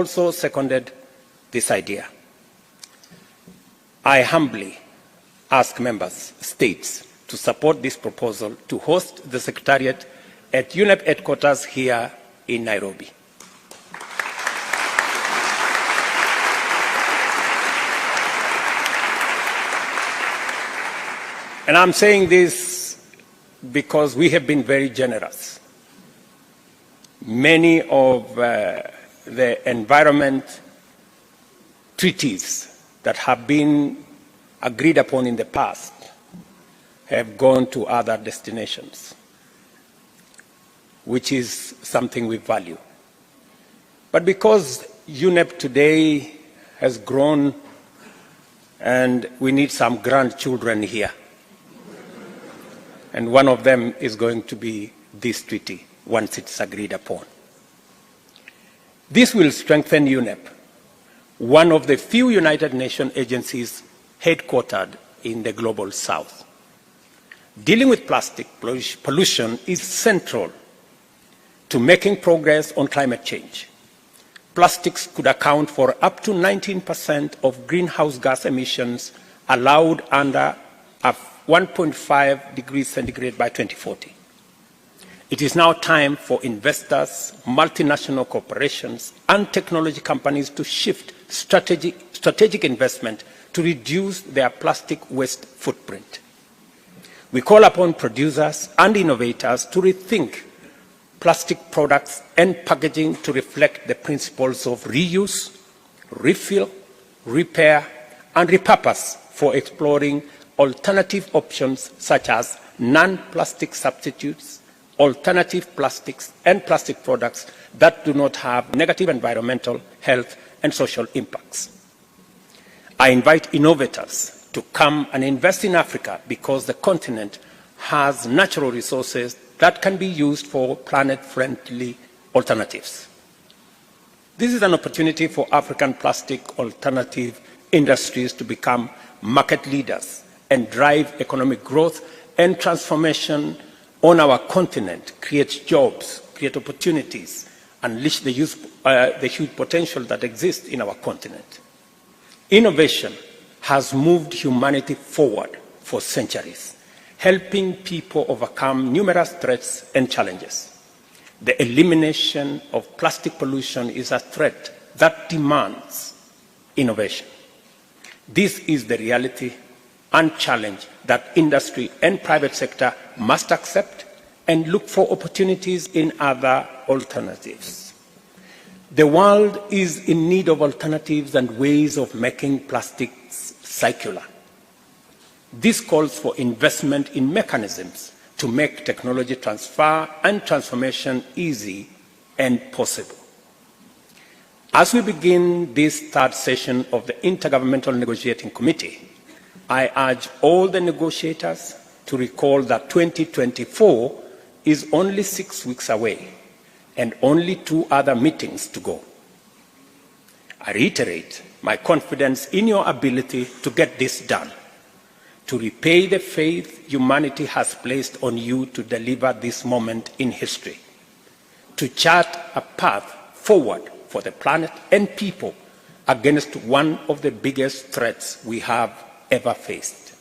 also seconded this idea. I humbly ask members, states, to support this proposal to host the Secretariat at UNEP headquarters here in Nairobi. And I'm saying this because we have been very generous. Many of the environment treaties that have been agreed upon in the past have gone to other destinations, which is something we value. But because UNEP today has grown and we need some grandchildren here, and one of them is going to be this treaty once it's agreed upon. This will strengthen UNEP, one of the few United Nations agencies headquartered in the global south. Dealing with plastic pollution is central to making progress on climate change. Plastics could account for up to 19% of greenhouse gas emissions allowed under a 1.5 degrees centigrade by 2040. It is now time for investors, multinational corporations, and technology companies to shift strategic investment to reduce their plastic waste footprint. We call upon producers and innovators to rethink plastic products and packaging to reflect the principles of reuse, refill, repair, and repurpose for exploring alternative options such as non-plastic substitutes, alternative plastics, and plastic products that do not have negative environmental, health, and social impacts. I invite innovators to come and invest in Africa because the continent has natural resources that can be used for planet-friendly alternatives. This is an opportunity for African plastic alternative industries to become market leaders and drive economic growth and transformation on our continent, create jobs, create opportunities, unleash the huge potential that exists in our continent. Innovation has moved humanity forward for centuries, helping people overcome numerous threats and challenges. The elimination of plastic pollution is a threat that demands innovation. This is the reality and challenge that industry and private sector must accept and look for opportunities in other alternatives. The world is in need of alternatives and ways of making plastics circular. This calls for investment in mechanisms to make technology transfer and transformation easy and possible. As we begin this third session of the Intergovernmental Negotiating Committee, I urge all the negotiators to recall that 2024 is only 6 weeks away and only 2 other meetings to go. I reiterate my confidence in your ability to get this done, to repay the faith humanity has placed on you to deliver this moment in history, to chart a path forward for the planet and people against one of the biggest threats we have ever faced.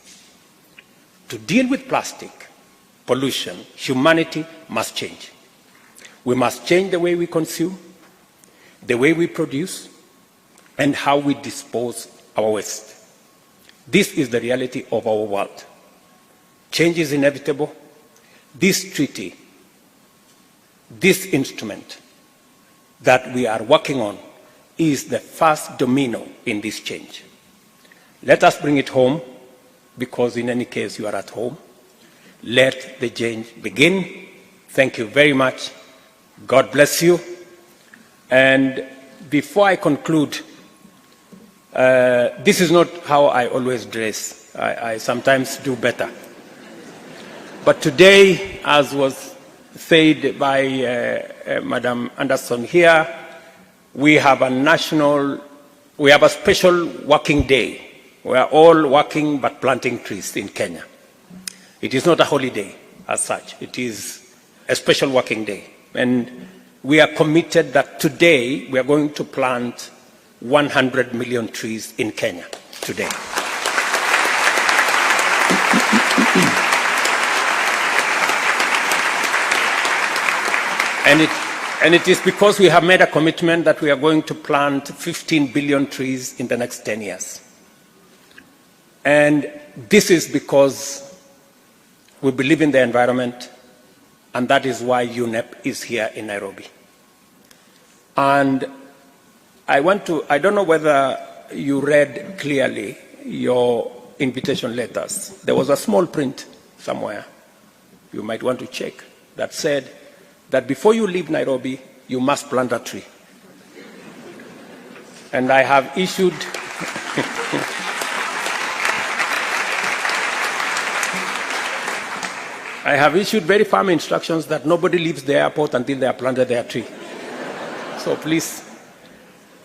To deal with plastic pollution, humanity must change. We must change the way we consume, the way we produce, and how we dispose our waste. This is the reality of our world. Change is inevitable. This treaty, this instrument that we are working on is the first domino in this change. Let us bring it home, because in any case you are at home. Let the change begin. Thank you very much. God bless you. And before I conclude, this is not how I always dress. I sometimes do better. But today, as was said by Madam Anderson here, we have a special working day. We are all working but planting trees in Kenya. It is not a holiday as such. It is a special working day. And we are committed that today we are going to plant 100 million trees in Kenya today. And it is because we have made a commitment that we are going to plant 15 billion trees in the next 10 years. And this is because we believe in the environment, and that is why UNEP is here in Nairobi. And I don't know whether you read clearly your invitation letters. There was a small print somewhere, you might want to check, that said that before you leave Nairobi, you must plant a tree. And I have issued very firm instructions that nobody leaves the airport until they have planted their tree. So please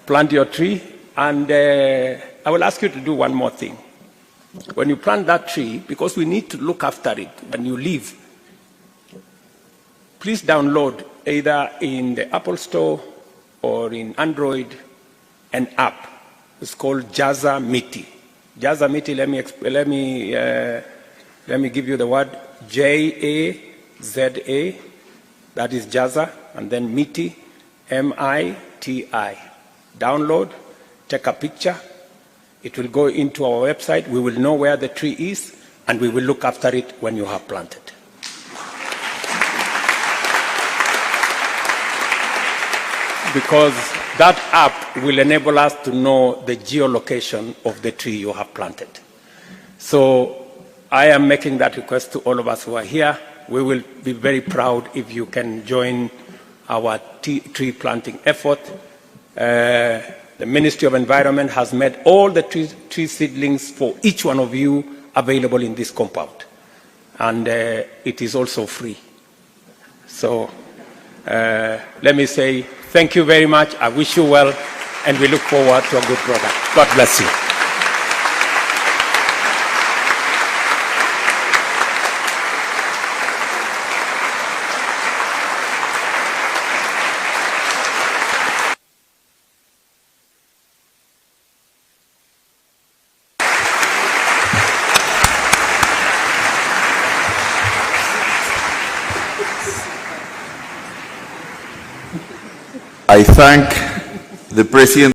plant your tree. And I will ask you to do one more thing. When you plant that tree, because we need to look after it when you leave, please download either in the Apple Store or in Android an app. It's called Jaza Miti. Jaza Miti, let me give you the word, J-A-Z-A, that is Jaza, and then Miti, M-I-T-I. Download, take a picture, it will go into our website, we will know where the tree is, and we will look after it when you have planted. Because that app will enable us to know the geolocation of the tree you have planted. So I am making that request to all of us who are here. We will be very proud if you can join our tree planting effort. The Ministry of Environment has made all the tree seedlings for each one of you available in this compound. And it is also free. So let me say thank you very much. I wish you well, and we look forward to a good product. God bless you. I thank the President